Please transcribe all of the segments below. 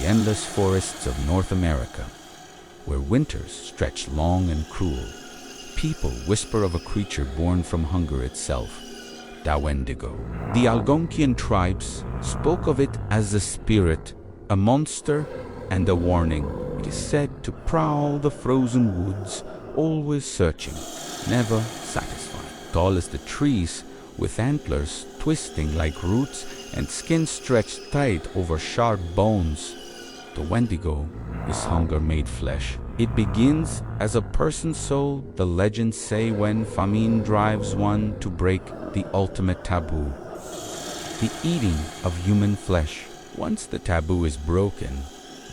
the endless forests of North America, where winters stretch long and cruel, people whisper of a creature born from hunger itself, the Wendigo. The Algonquian tribes spoke of it as a spirit, a monster, and a warning. It is said to prowl the frozen woods, always searching, never satisfied. Tall as the trees, with antlers twisting like roots and skin stretched tight over sharp bones, the Wendigo is hunger made flesh. It begins as a person's soul, the legends say, when famine drives one to break the ultimate taboo, the eating of human flesh. Once the taboo is broken,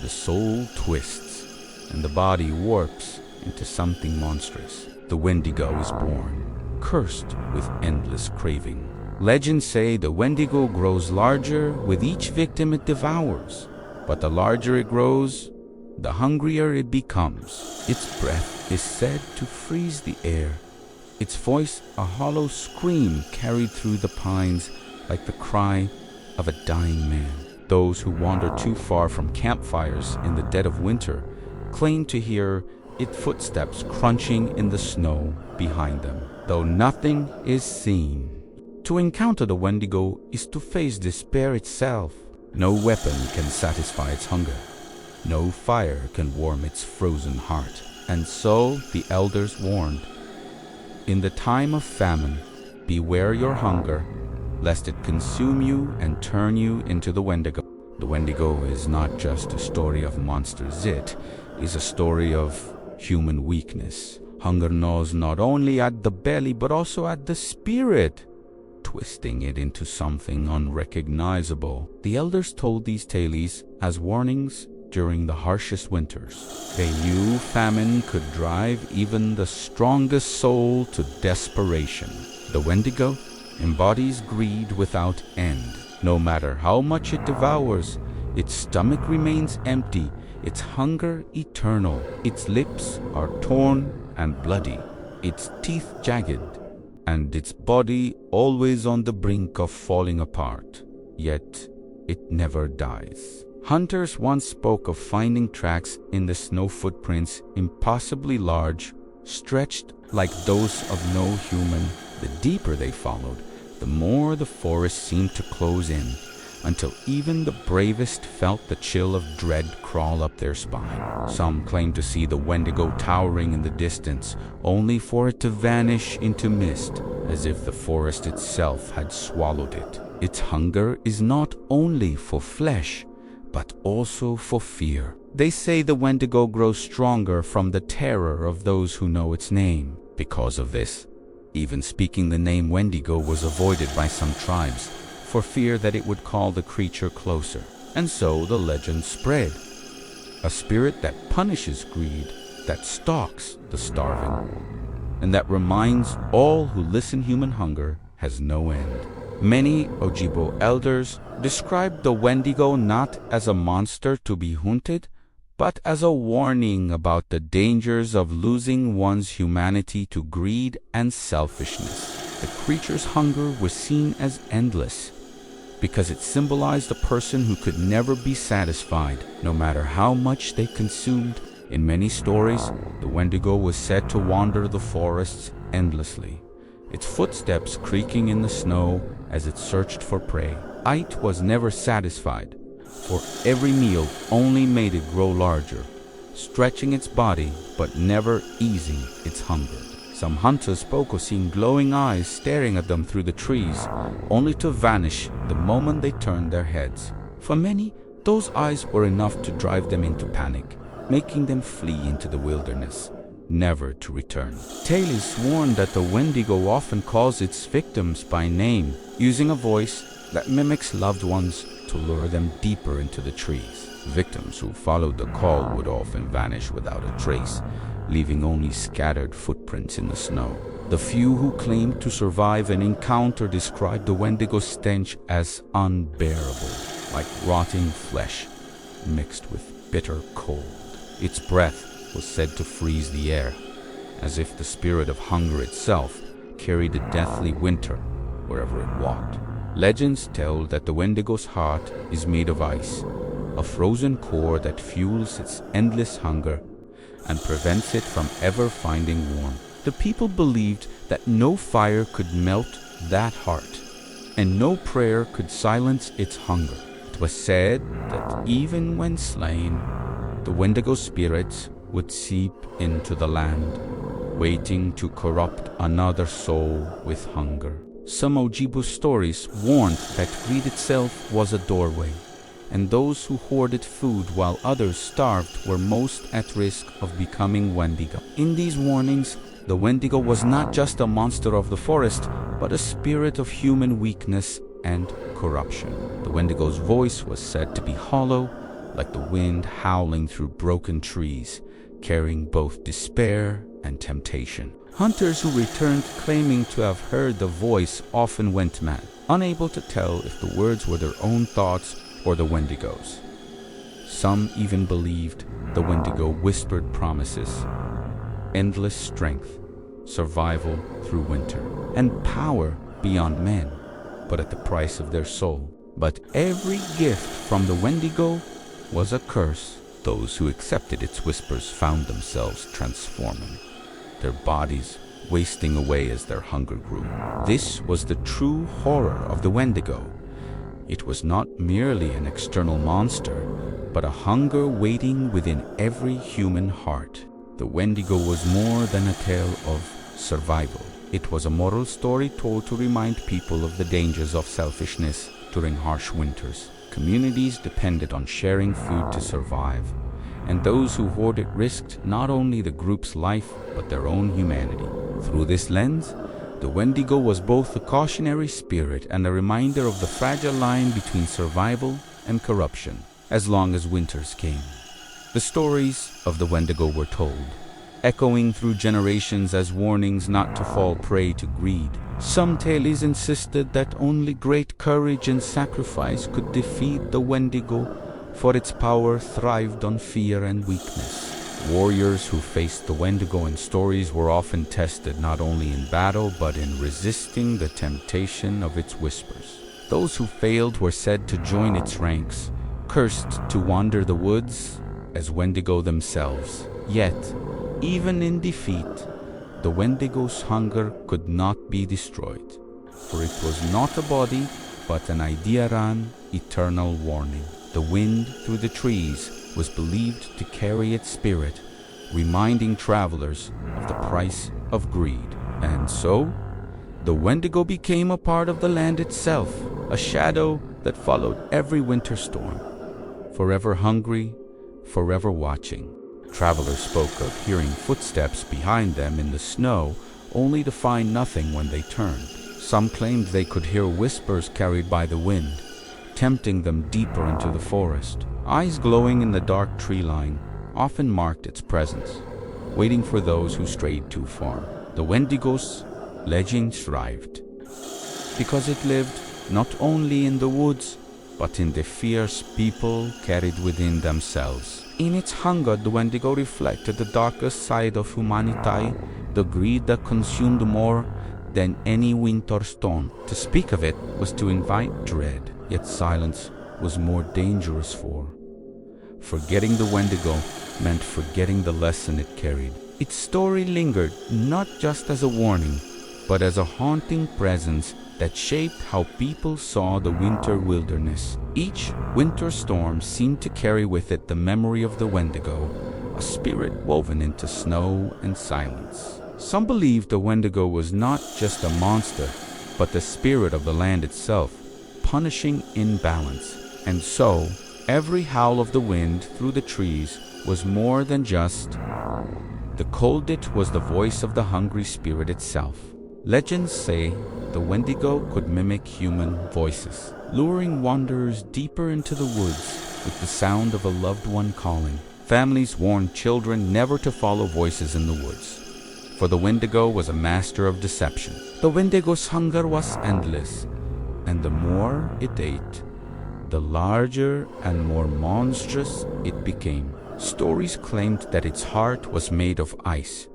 the soul twists and the body warps into something monstrous. The Wendigo is born, cursed with endless craving. Legends say the Wendigo grows larger with each victim it devours, but the larger it grows, the hungrier it becomes. Its breath is said to freeze the air, its voice a hollow scream carried through the pines like the cry of a dying man. Those who wander too far from campfires in the dead of winter claim to hear its footsteps crunching in the snow behind them, though nothing is seen. To encounter the Wendigo is to face despair itself. No weapon can satisfy its hunger. No fire can warm its frozen heart. And so the elders warned, in the time of famine, beware your hunger, lest it consume you and turn you into the Wendigo. The Wendigo is not just a story of monsters, it is a story of human weakness. Hunger gnaws not only at the belly but also at the spirit, twisting it into something unrecognizable. The elders told these tales as warnings during the harshest winters. They knew famine could drive even the strongest soul to desperation. The Wendigo embodies greed without end. No matter how much it devours, its stomach remains empty, its hunger eternal. Its lips are torn and bloody, its teeth jagged, and its body always on the brink of falling apart. Yet it never dies. Hunters once spoke of finding tracks in the snow, footprints impossibly large, stretched like those of no human. The deeper they followed, the more the forest seemed to close in, until even the bravest felt the chill of dread crawl up their spine. Some claimed to see the Wendigo towering in the distance, only for it to vanish into mist, as if the forest itself had swallowed it. Its hunger is not only for flesh, but also for fear. They say the Wendigo grows stronger from the terror of those who know its name. Because of this, even speaking the name Wendigo was avoided by some tribes, for fear that it would call the creature closer. And so the legend spread. A spirit that punishes greed, that stalks the starving, and that reminds all who listen human hunger has no end. Many Ojibwe elders described the Wendigo not as a monster to be hunted, but as a warning about the dangers of losing one's humanity to greed and selfishness. The creature's hunger was seen as endless, because it symbolized a person who could never be satisfied, no matter how much they consumed. In many stories, the Wendigo was said to wander the forests endlessly, its footsteps creaking in the snow as it searched for prey. It was never satisfied, for every meal only made it grow larger, stretching its body but never easing its hunger. Some hunters spoke of seeing glowing eyes staring at them through the trees, only to vanish the moment they turned their heads. For many, those eyes were enough to drive them into panic, making them flee into the wilderness, never to return. Tales warned that the Wendigo often calls its victims by name, using a voice that mimics loved ones to lure them deeper into the trees. Victims who followed the call would often vanish without a trace, leaving only scattered footprints in the snow. The few who claimed to survive an encounter described the Wendigo's stench as unbearable, like rotting flesh mixed with bitter cold. Its breath was said to freeze the air, as if the spirit of hunger itself carried a deathly winter wherever it walked. Legends tell that the Wendigo's heart is made of ice, a frozen core that fuels its endless hunger and prevents it from ever finding warmth. The people believed that no fire could melt that heart, and no prayer could silence its hunger. It was said that even when slain, the Wendigo spirits would seep into the land, waiting to corrupt another soul with hunger. Some Ojibwe stories warned that greed itself was a doorway, and those who hoarded food while others starved were most at risk of becoming Wendigo. In these warnings, the Wendigo was not just a monster of the forest, but a spirit of human weakness and corruption. The Wendigo's voice was said to be hollow, like the wind howling through broken trees, carrying both despair and temptation. Hunters who returned claiming to have heard the voice often went mad, unable to tell if the words were their own thoughts or the Wendigo's. Some even believed the Wendigo whispered promises, endless strength, survival through winter, and power beyond men, but at the price of their soul. But every gift from the Wendigo was a curse. Those who accepted its whispers found themselves transforming, their bodies wasting away as their hunger grew. This was the true horror of the Wendigo. It was not merely an external monster, but a hunger waiting within every human heart. The Wendigo was more than a tale of survival. It was a moral story told to remind people of the dangers of selfishness during harsh winters. Communities depended on sharing food to survive, and those who hoarded risked not only the group's life but their own humanity. Through this lens, the Wendigo was both a cautionary spirit and a reminder of the fragile line between survival and corruption as long as winters came. The stories of the Wendigo were told, echoing through generations as warnings not to fall prey to greed. Some tales insisted that only great courage and sacrifice could defeat the Wendigo, for its power thrived on fear and weakness. Warriors who faced the Wendigo in stories were often tested not only in battle but in resisting the temptation of its whispers. Those who failed were said to join its ranks, cursed to wander the woods as Wendigo themselves. Yet, even in defeat, the Wendigo's hunger could not be destroyed, for it was not a body but an Idea-ran eternal warning. The wind through the trees was believed to carry its spirit, reminding travelers of the price of greed. And so, the Wendigo became a part of the land itself, a shadow that followed every winter storm, forever hungry, forever watching. Travelers spoke of hearing footsteps behind them in the snow, only to find nothing when they turned. Some claimed they could hear whispers carried by the wind, tempting them deeper into the forest. Eyes glowing in the dark tree line often marked its presence, waiting for those who strayed too far. The Wendigo's legend thrived because it lived not only in the woods, but in the fierce people carried within themselves. In its hunger, the Wendigo reflected the darkest side of humanity, the greed that consumed more than any winter storm. To speak of it was to invite dread, yet silence was more dangerous for. Forgetting the Wendigo meant forgetting the lesson it carried. Its story lingered not just as a warning, but as a haunting presence that shaped how people saw the winter wilderness. Each winter storm seemed to carry with it the memory of the Wendigo, a spirit woven into snow and silence. Some believed the Wendigo was not just a monster, but the spirit of the land itself, punishing imbalance. And so, every howl of the wind through the trees was more than just. The coldit was the voice of the hungry spirit itself. Legends say the Wendigo could mimic human voices, luring wanderers deeper into the woods with the sound of a loved one calling. Families warned children never to follow voices in the woods, for the Wendigo was a master of deception. The Wendigo's hunger was endless, and the more it ate, the larger and more monstrous it became. Stories claimed that its heart was made of ice,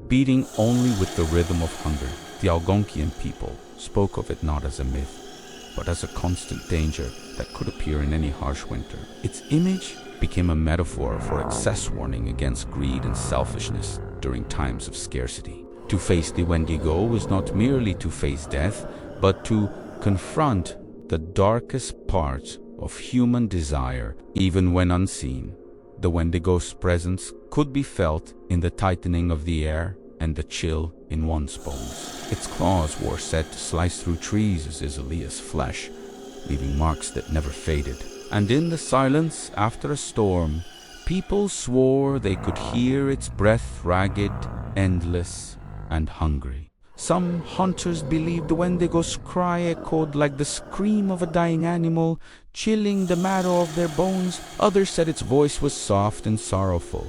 beating only with the rhythm of hunger. The Algonquian people spoke of it not as a myth, but as a constant danger that could appear in any harsh winter. Its image became a metaphor for excess warning against greed and selfishness during times of scarcity. To face the Wendigo was not merely to face death, but to confront the darkest parts of human desire, even when unseen. The Wendigo's presence could be felt in the tightening of the air and the chill in one's bones. Its claws were said to slice through trees as easily as flesh, leaving marks that never faded. And in the silence after a storm, people swore they could hear its breath, ragged, endless, and hungry. Some hunters believed the Wendigo's cry echoed like the scream of a dying animal, chilling the marrow of their bones. Others said its voice was soft and sorrowful,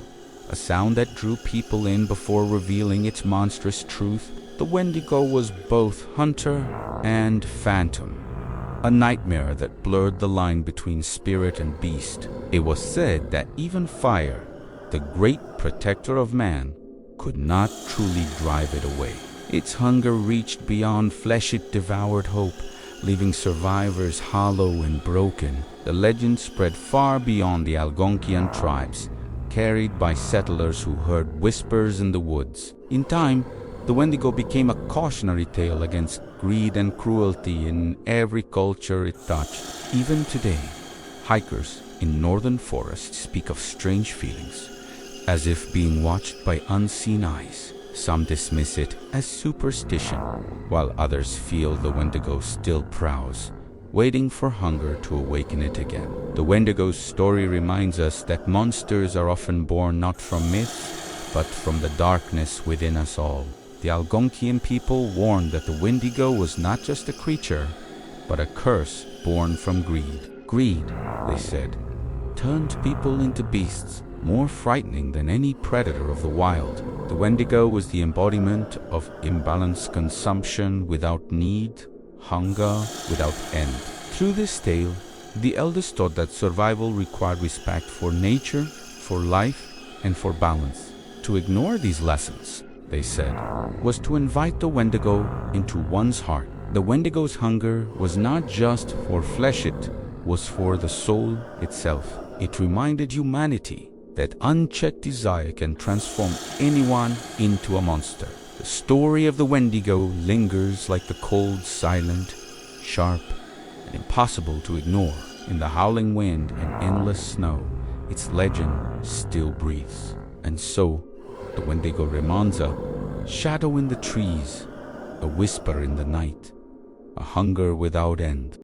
a sound that drew people in before revealing its monstrous truth. The Wendigo was both hunter and phantom, a nightmare that blurred the line between spirit and beast. It was said that even fire, the great protector of man, could not truly drive it away. Its hunger reached beyond flesh. It devoured hope, leaving survivors hollow and broken. The legend spread far beyond the Algonquian tribes, carried by settlers who heard whispers in the woods. In time, the Wendigo became a cautionary tale against greed and cruelty in every culture it touched. Even today, hikers in northern forests speak of strange feelings, as if being watched by unseen eyes. Some dismiss it as superstition, while others feel the Wendigo still prowls, waiting for hunger to awaken it again. The Wendigo's story reminds us that monsters are often born not from myth, but from the darkness within us all. The Algonquian people warned that the Wendigo was not just a creature, but a curse born from greed. Greed, they said, turned people into beasts, more frightening than any predator of the wild. The Wendigo was the embodiment of imbalance, consumption without need, hunger without end. Through this tale, the elders taught that survival required respect for nature, for life, and for balance. To ignore these lessons, they said, was to invite the Wendigo into one's heart. The Wendigo's hunger was not just for flesh, it was for the soul itself. It reminded humanity that unchecked desire can transform anyone into a monster. The story of the Wendigo lingers like the cold, silent, sharp, and impossible to ignore. In the howling wind and endless snow, its legend still breathes. And so, the Wendigo remains a shadow in the trees, a whisper in the night, a hunger without end.